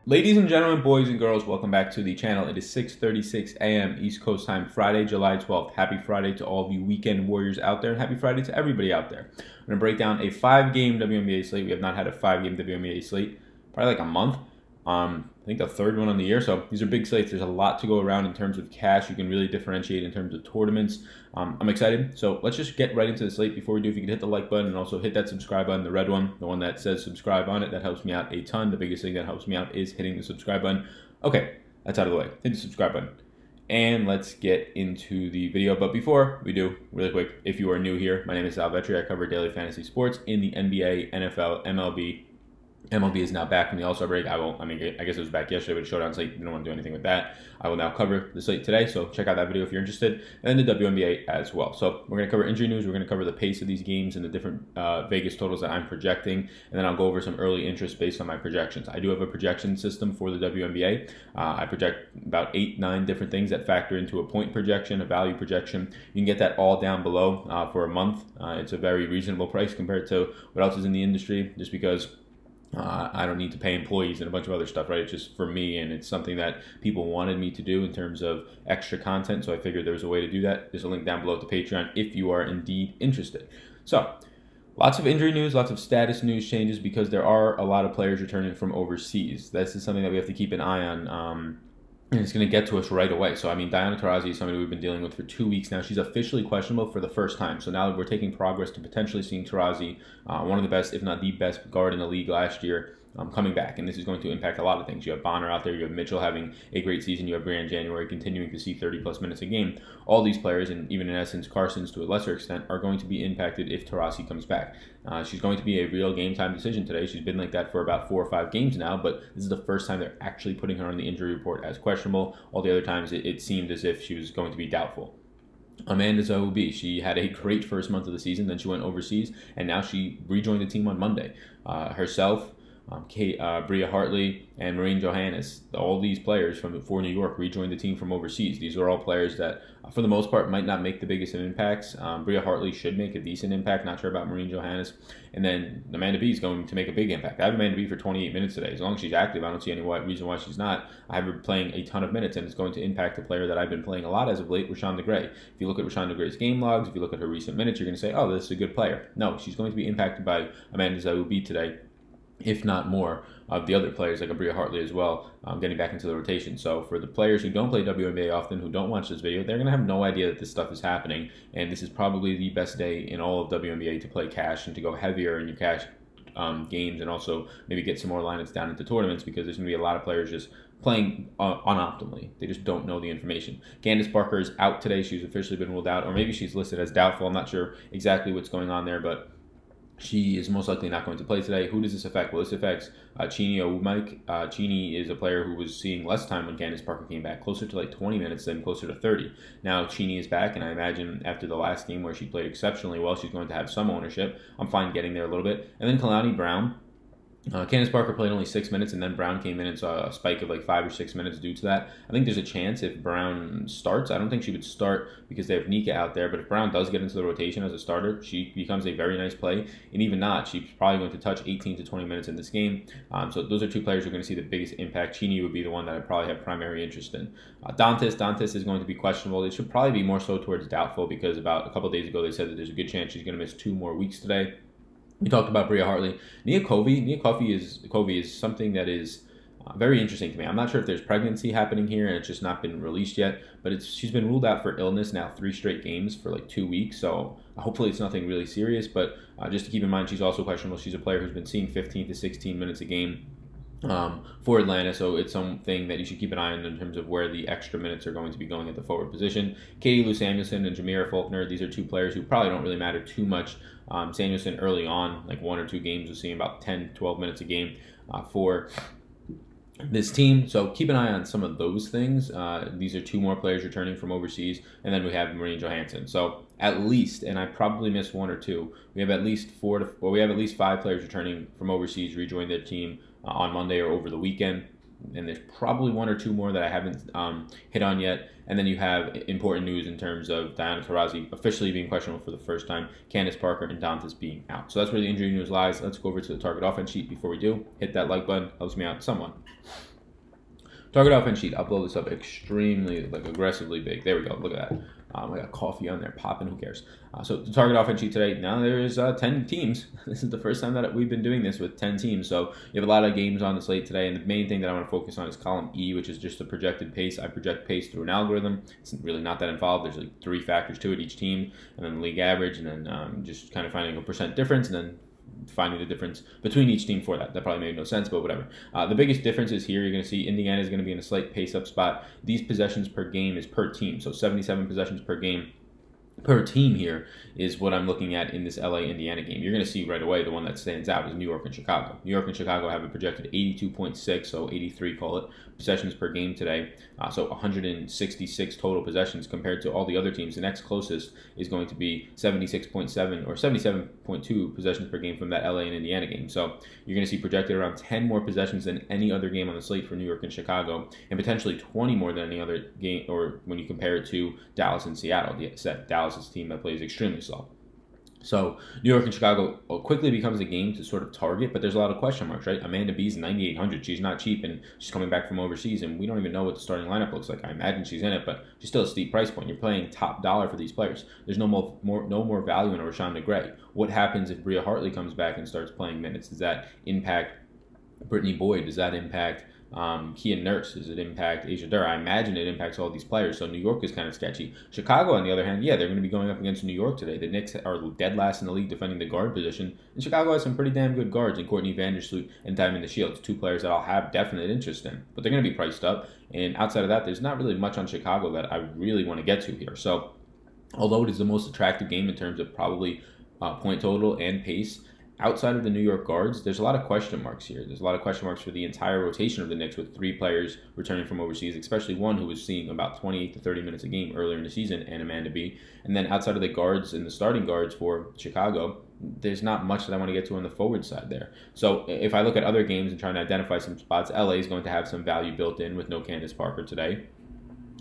Ladies and gentlemen, boys and girls, welcome back to the channel. It is 6:36 a.m. East Coast time, Friday, July 12th. Happy Friday to all of you weekend warriors out there, and happy Friday to everybody out there. I'm going to break down a 5-game WNBA slate. We have not had a 5-game WNBA slate probably like a month. I think the third one on the year. So these are big slates. There's a lot to go around in terms of cash. You can really differentiate in terms of tournaments. I'm excited. So let's just get right into the slate. Before we do, if you could hit the like button and also hit that subscribe button, the red one, the one that says subscribe on it, that helps me out a ton. The biggest thing that helps me out is hitting the subscribe button. Okay, that's out of the way. Hit the subscribe button. And let's get into the video. But before we do, really quick, if you are new here, my name is Talbot. I cover daily fantasy sports in the NBA, NFL, MLB. MLB is now back from the All-Star break. I guess it was back yesterday, but Showdown slate didn't want to do anything with that. I will now cover the slate today, so check out that video if you're interested, and then the WNBA as well. So we're going to cover injury news. We're going to cover the pace of these games and the different Vegas totals that I'm projecting, and then I'll go over some early interest based on my projections. I do have a projection system for the WNBA. I project about 8-9 different things that factor into a point projection, a value projection. You can get that all down below for a month. It's a very reasonable price compared to what else is in the industry, just because I don't need to pay employees and a bunch of other stuff, right? It's just for me, and it's something that people wanted me to do in terms of extra content, so I figured there was a way to do that. There's a link down below to Patreon if you are indeed interested. So, lots of injury news, lots of status news changes because there are a lot of players returning from overseas. This is something that we have to keep an eye on. And it's going to get to us right away. So, I mean, Diana Taurasi is somebody we've been dealing with for 2 weeks now. She's officially questionable for the first time. So now we're taking progress to potentially seeing Taurasi, one of the best, if not the best guard in the league last year, coming back. And this is going to impact a lot of things. You have Bonner out there. You have Mitchell having a great season. You have Brianne January continuing to see 30-plus minutes a game. All these players, and even in essence Carson's to a lesser extent, are going to be impacted if Taurasi comes back. She's going to be a real game-time decision today. She's been like that for about 4 or 5 games now, but this is the first time they're actually putting her on the injury report as questionable. All the other times it seemed as if she was going to be doubtful. Wnba Dfs, she had a great first month of the season, then she went overseas, and now she rejoined the team on Monday. Herself, Bria Hartley, and Maureen Johannes, all these players for New York rejoined the team from overseas. These are all players that, for the most part, might not make the biggest of impacts. Bria Hartley should make a decent impact. Not sure about Maureen Johannes. And then Wnba is going to make a big impact. I have Wnba for 28 minutes today. As long as she's active, I don't see any reason why she's not. I have her playing a ton of minutes, and it's going to impact the player that I've been playing a lot as of late, Rashonda Gray. If you look at Rashonda Gray's game logs, if you look at her recent minutes, you're going to say, oh, this is a good player. No, she's going to be impacted by Wnba Dfs today, if not more, of the other players like Bria Hartley as well, getting back into the rotation. So for the players who don't play WNBA often, who don't watch this video, they're going to have no idea that this stuff is happening, and this is probably the best day in all of WNBA to play cash and to go heavier in your cash games, and also maybe get some more lineups down into tournaments, because there's going to be a lot of players just playing unoptimally. They just don't know the information. Candice Parker is out today. She's officially been ruled out, or maybe she's listed as doubtful. I'm not sure exactly what's going on there, but she is most likely not going to play today. Who does this affect? Well, this affects Wnba. Chini is a player who was seeing less time when Candice Parker came back, closer to like 20 minutes than closer to 30. Now Chini is back, and I imagine after the last game where she played exceptionally well, she's going to have some ownership. I'm fine getting there a little bit. And then Kalani Brown. Candice Parker played only 6 minutes, and then Brown came in and saw a spike of like 5 or 6 minutes due to that. I think there's a chance if Brown starts. I don't think she would start because they have Nika out there, but if Brown does get into the rotation as a starter, she becomes a very nice play. And even not, she's probably going to touch 18 to 20 minutes in this game. So those are 2 players who are going to see the biggest impact. Chini would be the one that I probably have primary interest in. Dantas is going to be questionable. It should probably be more so towards doubtful, because about a couple days ago they said that there's a good chance she's going to miss 2 more weeks today. We talked about Bria Hartley. Nia Kofi is something that is very interesting to me. I'm not sure if there's pregnancy happening here and it's just not been released yet, but she's been ruled out for illness now 3 straight games for like 2 weeks, so hopefully it's nothing really serious, but just to keep in mind, she's also questionable. She's a player who's been seeing 15 to 16 minutes a game for Atlanta, so it's something that you should keep an eye on in terms of where the extra minutes are going to be going at the forward position. Katie Lou Samuelson and Jamira Faulkner, these are 2 players who probably don't really matter too much. Samuelson early on, like 1 or 2 games, was seeing about 10, 12 minutes a game for this team, so keep an eye on some of those things. These are 2 more players returning from overseas, and then we have Maureen Johansson. So at least, and I probably missed 1 or 2, we have at least 5 players returning from overseas, rejoin their team on Monday or over the weekend. And there's probably 1 or 2 more that I haven't hit on yet. And then you have important news in terms of Diana Taurasi officially being questionable for the first time, Candice Parker and Dantas being out. So that's where the injury news lies. Let's go over to the target offense sheet. Before we do, hit that like button. Helps me out somewhat. Target offense sheet. I'll blow this up extremely, like, aggressively big. There we go. Look at that. I got coffee on there popping. Who cares? So the target offense sheet today. Now there's 10 teams. This is the first time that we've been doing this with 10 teams. So you have a lot of games on the slate today. And the main thing that I want to focus on is column E, which is just the projected pace. I project pace through an algorithm. It's really not that involved. There's like 3 factors to it, each team, and then the league average, and then just kind of finding a percent difference, and then finding the difference between each team for that. That probably made no sense, but whatever. The biggest difference is here. You're going to see Indiana is going to be in a slight pace-up spot. These possessions per game is per team, so 77 possessions per game per team here is what I'm looking at in this LA-Indiana game. You're going to see right away the one that stands out is New York and Chicago. New York and Chicago have a projected 82.6, so 83, call it, possessions per game today. So 166 total possessions compared to all the other teams. The next closest is going to be 76.7 or 77.2 possessions per game from that LA and Indiana game. So you're going to see projected around 10 more possessions than any other game on the slate for New York and Chicago, and potentially 20 more than any other game, or when you compare it to Dallas and Seattle. Dallas is a team that plays extremely slow. So New York and Chicago quickly becomes a game to sort of target, but there's a lot of question marks, right? Wnba Dfs 9,800. She's not cheap, and she's coming back from overseas, and we don't even know what the starting lineup looks like. I imagine she's in it, but she's still a steep price point. You're playing top dollar for these players. There's no more value in a Rashawn Gray. What happens if Bria Hartley comes back and starts playing minutes? Does that impact Brittany Boyd? Does that impact Kian Nurse? Does it impact Asia Durr? I imagine it impacts all these players. So New York is kind of sketchy. Chicago, on the other hand, yeah, they're going to be going up against New York today. The Knicks are dead last in the league defending the guard position, and Chicago has some pretty damn good guards in Courtney Vandersloot and Diamond DeShields, 2 players that I'll have definite interest in, but they're going to be priced up. And outside of that, there's not really much on Chicago that I really want to get to here. So although it is the most attractive game in terms of probably point total and pace, outside of the New York guards, there's a lot of question marks here. There's a lot of question marks for the entire rotation of the Knicks, with 3 players returning from overseas, especially one who was seeing about 28 to 30 minutes a game earlier in the season, and Wnba Dfs. And then outside of the guards and the starting guards for Chicago, there's not much that I want to get to on the forward side there. So if I look at other games and trying to identify some spots, LA is going to have some value built in with no Candice Parker today.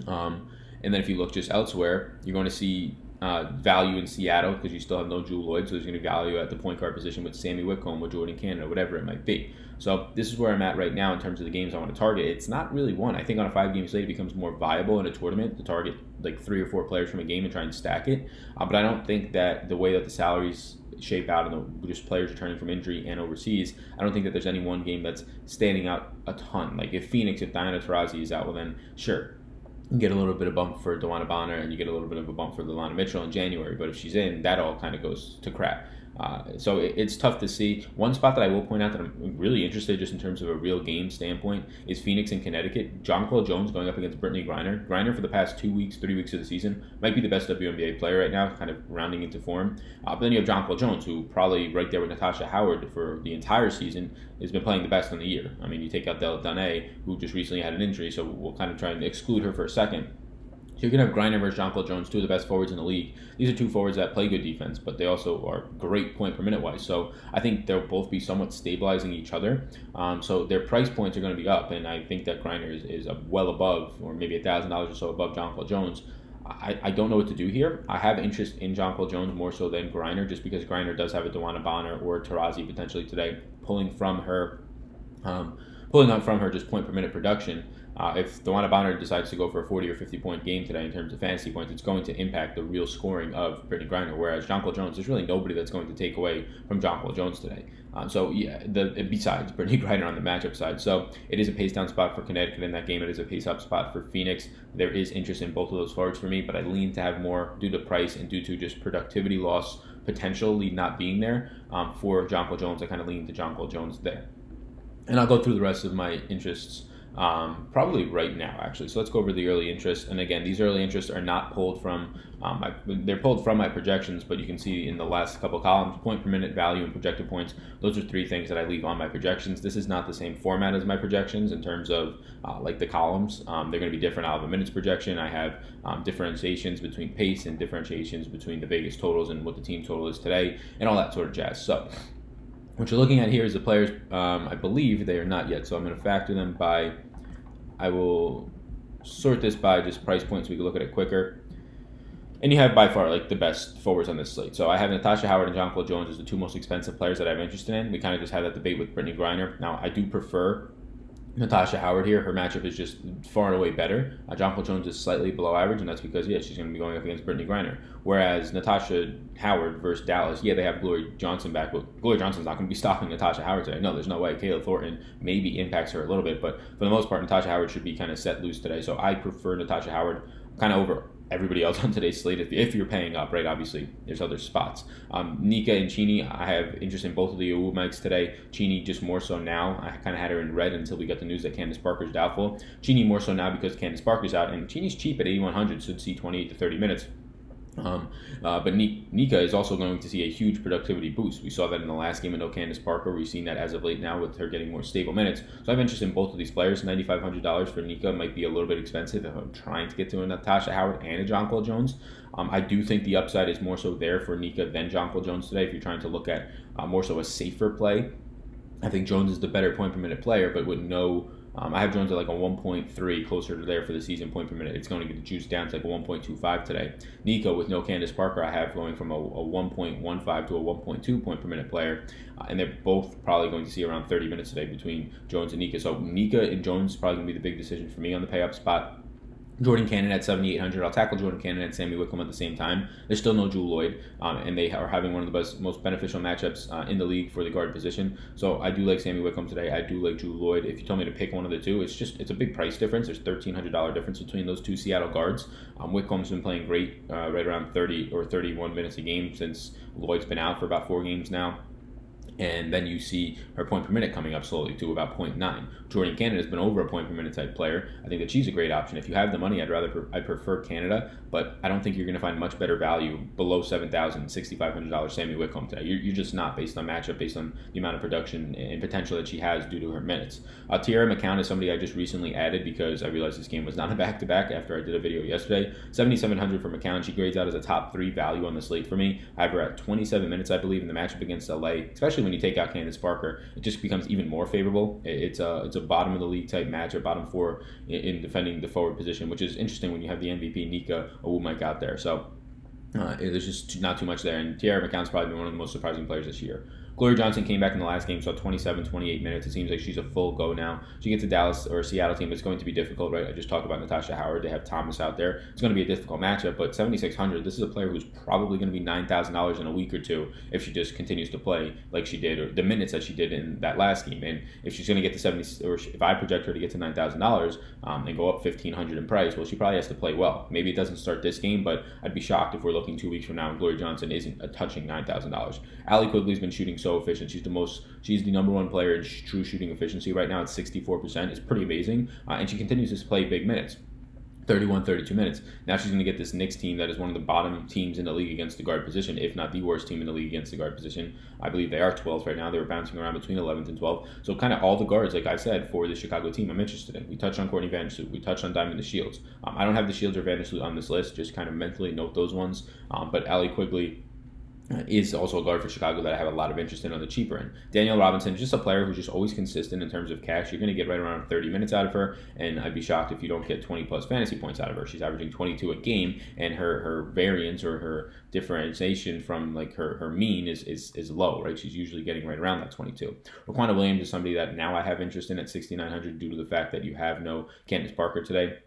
And then if you look just elsewhere, you're going to see value in Seattle because you still have no Jewel Lloyd, so there's going to be value at the point guard position with Sammy Whitcomb or Jordan Canada, whatever it might be. So this is where I'm at right now in terms of the games I want to target. It's not really one. I think on a 5-game slate it becomes more viable in a tournament to target like 3 or 4 players from a game and try and stack it. But I don't think that the way that the salaries shape out and just players returning from injury and overseas, I don't think that there's any one game that's standing out a ton. Like if Diana Taurasi is out, well then sure, you get a little bit of bump for DeWanna Bonner, and you get a little bit of a bump for Lana Mitchell in January. But if she's in, that all kind of goes to crap. So it's tough to see. One spot that I will point out that I'm really interested just in terms of a real game standpoint is Phoenix and Connecticut. Jonquil Jones going up against Brittany Griner. Griner for the past 2 weeks, 3 weeks of the season might be the best WNBA player right now, kind of rounding into form. But then you have Jonquil Jones, who probably right there with Natasha Howard for the entire season has been playing the best in the year. I mean, you take out Della Dane, who just recently had an injury, so we'll kind of try and exclude her for a second. So you're going to have Griner versus Jonquil Jones, 2 of the best forwards in the league. These are 2 forwards that play good defense, but they also are great point per minute wise. So I think they'll both be somewhat stabilizing each other. So their price points are going to be up, and I think that Griner is well above, or maybe $1,000 or so above Jonquil Jones. I don't know what to do here. I have interest in Jonquil Jones more so than Griner, just because Griner does have a DeWanna Bonner or Taurasi potentially today pulling from her just point per minute production. If DeWanna Bonner decides to go for a 40 or 50 point game today in terms of fantasy points, it's going to impact the real scoring of Brittany Griner, whereas Jonquil Jones, there's really nobody that's going to take away from Jonquil Jones today. So yeah, besides Brittany Griner on the matchup side. So it is a pace down spot for Connecticut in that game. It is a pace up spot for Phoenix. There is interest in both of those forwards for me, but I lean to have more due to price and due to just productivity loss potentially not being there for Jonquil Jones. I kind of lean to Jonquil Jones there. And I'll go through the rest of my interests probably right now, actually. So let's go over the early interest. And again, these early interests are not pulled from, they're pulled from my projections, but you can see in the last couple of columns, point per minute, value, and projected points. Those are 3 things that I leave on my projections. This is not the same format as my projections in terms of like the columns. They're going to be different. I'll have a minutes projection. I have differentiations between pace and differentiations between the Vegas totals and what the team total is today and all that sort of jazz. So what you're looking at here is the players, I believe they are not yet, so I'm going to factor them by, I will sort this by just price points so we can look at it quicker. And you have by far like the best forwards on this slate. So I have Natasha Howard and Jonquil Jones as the 2 most expensive players that I'm interested in. We kind of just had that debate with Brittany Griner. Now I do prefer Natasha Howard here. Her matchup is just far and away better. Jonquil Jones is slightly below average, and that's because, yeah, she's going to be going up against Brittany Griner. Whereas Natasha Howard versus Dallas, yeah, they have Glory Johnson back, but Glory Johnson's not going to be stopping Natasha Howard today. No, there's no way. Kayla Thornton maybe impacts her a little bit, but for the most part, Natasha Howard should be kind of set loose today. So I prefer Natasha Howard kind of over everybody else on today's slate if you're paying up, right? Obviously, there's other spots. Nika and Cheney, I have interest in both of the Wnbas today. Cheney just more so now. I kind of had her in red until we got the news that Candice Parker's doubtful. Cheney more so now because Candice Parker's out, and Cheney's cheap at 8,100, should see 28 to 30 minutes. But Nika is also going to see a huge productivity boost. We saw that in the last game with no Candice Parker. We've seen that as of late now with her getting more stable minutes. So I have interest in both of these players. $9,500 for Nika might be a little bit expensive if I'm trying to get to a Natasha Howard and a Jonquil Jones. I do think the upside is more so there for Nika than Jonquil Jones today if you're trying to look at more so a safer play. I think Jones is the better point per minute player, but with no I have Jones at like a 1.3, closer to there for the season point per minute. It's going to get the juice down to like a 1.25 today. Nico with no Candice Parker, I have going from a 1.15 to a 1.2 point per minute player. And they're both probably going to see around 30 minutes today between Jones and Nika. So Nika and Jones is probably going to be the big decision for me on the pay up spot. Jordan Cannon at 7,800. I'll tackle Jordan Cannon and Sammy Whitcomb at the same time. There's still no Jewel Lloyd, and they are having one of the most beneficial matchups in the league for the guard position. So I do like Sammy Whitcomb today. I do like Jewel Lloyd. If you told me to pick one of the two, it's a big price difference. There's $1,300 difference between those two Seattle guards. Whitcomb's been playing great, right around 30 or 31 minutes a game since Lloyd's been out for about 4 games now. And then you see her point per minute coming up slowly to about 0.9. Jordan Canada has been over a point per minute type player. I think that she's a great option. If you have the money, I prefer Canada, but I don't think you're going to find much better value below $7,000, $6,500 Sammy Whitcomb today. You're just not, based on matchup, based on the amount of production and potential that she has due to her minutes. Tierra Mccann is somebody I just recently added because I realized this game was not a back-to-back after I did a video yesterday. 7,700 for McCown. She grades out as a top 3 value on the slate for me. I have her at 27 minutes, I believe, in the matchup against LA, especially when you take out Candice Parker. It just becomes even more favorable. It's a bottom of the league type matchup, bottom 4 in defending the forward position, which is interesting when you have the MVP Nika Wnba out there. So there's just not too much there. And Tierra Mcann's probably been one of the most surprising players this year. Gloria Johnson came back in the last game, saw 27, 28 minutes. It seems like she's a full go now. She gets a Dallas or a Seattle team. It's going to be difficult, right? I just talked about Natasha Howard. They have Thomas out there. It's going to be a difficult matchup, but 7,600, this is a player who's probably going to be $9,000 in a week or two if she just continues to play like she did, or the minutes that she did in that last game. And if she's going to get to 70, or if I project her to get to $9,000 and go up 1,500 in price, well, she probably has to play well. Maybe it doesn't start this game, but I'd be shocked if we're looking 2 weeks from now and Gloria Johnson isn't touching $9,000. Allie Quigley's been shooting so efficient. She's the number 1 player in true shooting efficiency right now at 64%. It's pretty amazing, and she continues to play big minutes. 31, 32 minutes. Now she's going to get this Knicks team that is one of the bottom teams in the league against the guard position, if not the worst team in the league against the guard position. I believe they are 12th right now. They were bouncing around between 11th and 12th. So kind of all the guards, like I said, for the Chicago team I'm interested in. We touched on Courtney Vandersloot. We touched on Diamond the Shields. I don't have the Shields or Vandersloot on this list. Just kind of mentally note those ones. But Allie Quigley is also a guard for Chicago that I have a lot of interest in on the cheaper end. Danielle Robinson, just a player who's just always consistent in terms of cash. You're going to get right around 30 minutes out of her, and I'd be shocked if you don't get 20 plus fantasy points out of her. She's averaging 22 a game, and her variance or her differentiation from like her mean is low, right? She's usually getting right around that 22. Raquanda Williams is somebody that now I have interest in at 6,900 due to the fact that you have no Candice Parker today.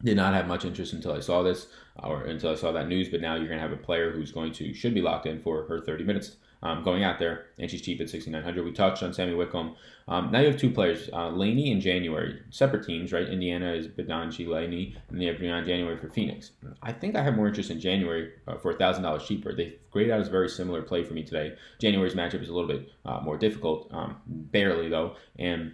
Did not have much interest until I saw this, or until I saw that news, but now you're going to have a player who's should be locked in for her 30 minutes going out there, and she's cheap at 6,900. We touched on Sammy Whitcomb. Now you have 2 players, Laney and January, separate teams, right? Indiana is Bedanji Laney, and they have Breon January for Phoenix. I think I have more interest in January for $1,000 cheaper. They grade out as a very similar play for me today. January's matchup is a little bit more difficult, barely though, and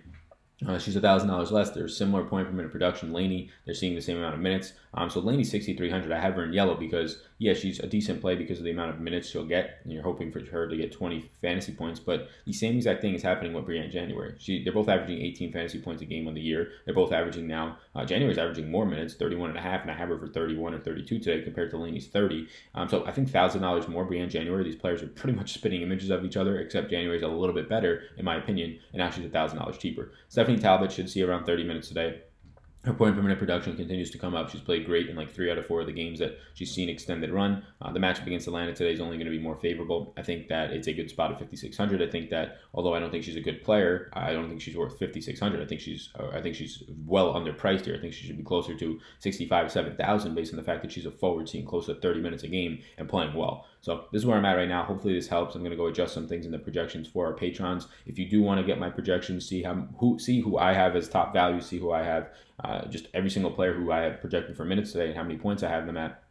she's $1,000 less. There's similar point per minute production. Laney, they're seeing the same amount of minutes. So Laney 6,300. I have her in yellow because, yeah, she's a decent play because of the amount of minutes she'll get, and you're hoping for her to get 20 fantasy points. But the same exact thing is happening with Breon January. They're both averaging 18 fantasy points a game on the year. They're both averaging now. January's averaging more minutes, 31.5, and I have her for 31 or 32 today compared to Laney's 30. So I think $1,000 more Breon January. These players are pretty much spitting images of each other, except January's a little bit better, in my opinion, and now she's $1,000 cheaper. Stephanie Talbot should see around 30 minutes today. Her point per minute production continues to come up. She's played great in like 3 out of 4 of the games that she's seen extended run. The matchup against Atlanta today is only going to be more favorable. I think that it's a good spot at 5,600. I think that although I don't think she's a good player, I don't think she's worth 5,600. I think she's well underpriced here. I think she should be closer to 65, 7,000 based on the fact that she's a forward seeing close to 30 minutes a game and playing well. So this is where I'm at right now. Hopefully this helps. I'm going to go adjust some things in the projections for our patrons. If you do want to get my projections, see who I have as top value, see who I have, just every single player who I have projected for minutes today and how many points I have them at,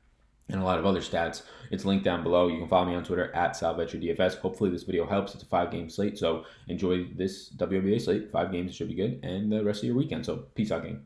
and a lot of other stats. It's linked down below. You can follow me on Twitter at Wnba Dfs. Hopefully this video helps. It's a 5-game slate, so enjoy this WNBA slate. 5 games, it should be good, and the rest of your weekend. So peace out, gang.